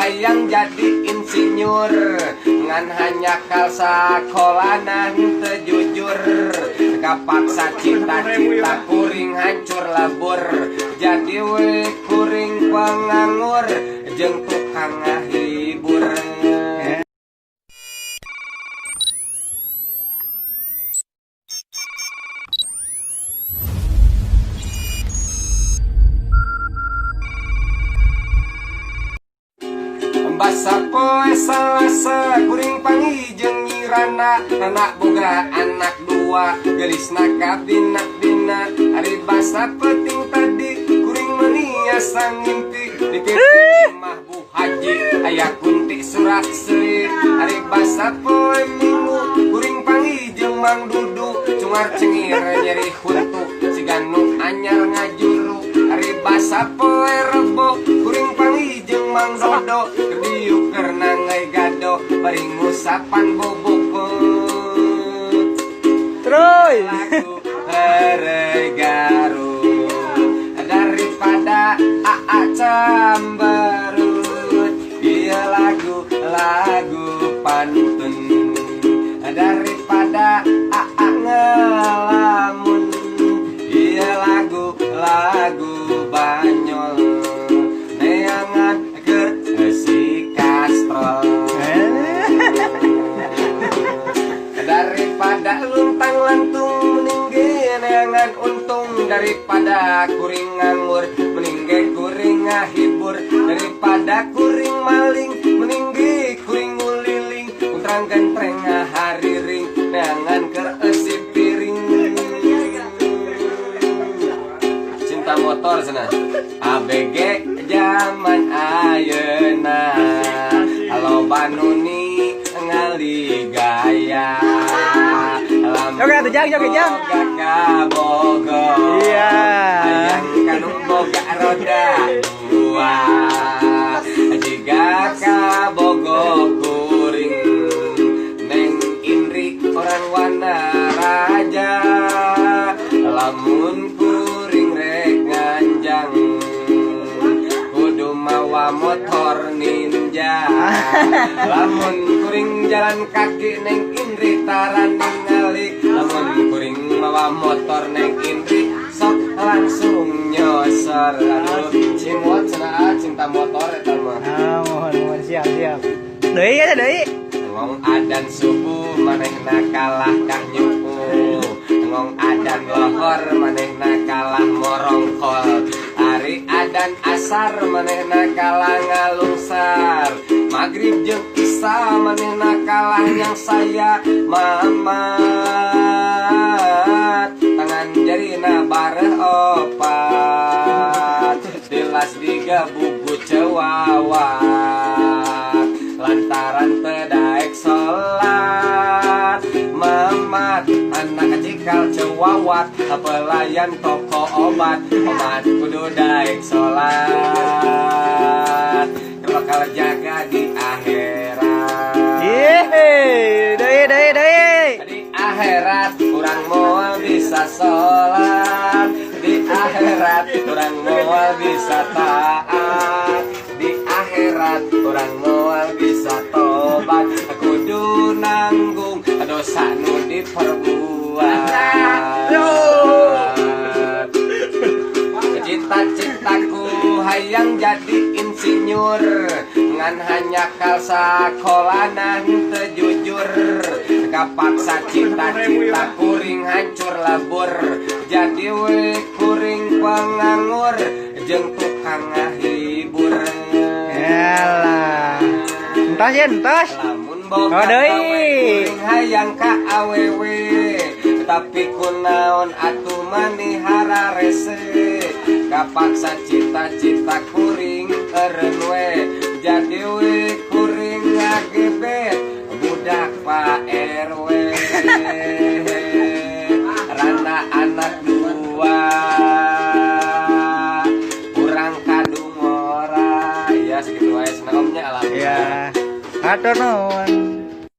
hayang jadi insinyur, ngan hanya kal sakolanan tejujur, kapaksa cita-cita kuring hancur labur, jadi we kuring penganggur jeung tukang ngahibur. Basa poe salasa kuring pangijeng nyirana, anak boga anak dua gelisna kabina-bina. Ari basa peting tadi kuring meniasa ngimpi, dipipit imah Bu Haji aya kunti surak selit. Ari basa poe minggu kuring pangijeng Mang Dudu, cungar cengir nyeri huntu siga nu anyar ngajuru. Ari basa poe Rebo kuring pangijeng Mang Dodo, diuk karena ngai gado bari ngusapan bobokut. Troy Lagu Herei Garut daripada Aa Cambarut, dia lagu pantun daripada Aa ngelamun, dia lagu banyol neangan keur si kastrol. Daripada luntang lantung meninggi neangan untung, daripada kuring nganggur meninggi kuring ngahibur, daripada kuring maling meninggi kuring nguliling, utrang gentreng ngahariring neangan keur esi piring. Cinta motor sana ABG zaman ayeuna, halo Banuni ngali gaya, joget jang bogo iya hayang kanu boga roda dua, jika ka bogo kuring neng Indri orang wana raja, lamun kuring rek nganjang kudu mawa motor ninja. Lamun kuring jalan kaki neng Indri taran ningali, lamun kuring mawa motor neng Indri sok langsung nyosor. Aduh cimot cenah cinta motor eta mah. mohon siap deui ya deui. Ngong adan subuh manehna kalah kah nyupu, ngong adan lohor manehna kalah morongkol, ari adan asar manehna kalah ngalungsar, magrib jeung isya manehna kalah yang saya mamat, tangan jarina bareh opat, tilas digabugu cewawat, lantaran pedaek sholat mamat, anak cikal cewawat, pelayan toko obat kudu daek sholat, bakal jaga di akhirat. Deui Di akhirat kurang moal bisa sholat, di akhirat kurang moal bisa taat, di akhirat kurang moal bisa tobat, kudu nanggung dosa nu diperbuat. Cita-citaku hayang jadi insinyur, ngan hanya kal sakolanan tejujur, kapaksa cita-cita kuring hancur labur, jadi we kuring penganggur jeung tukang ngahibur. yalah entos Lamun boga kuring hayang ka awewe, tapi kunaon atuh manihara rese, kapaksa cita-cita kuring eureun we, jadi we kuring ngagebet budak Pak RW. Rana anak dua kurang kadung ora ya segitu aja senangnya alhamdulillah. ya atur nuhun.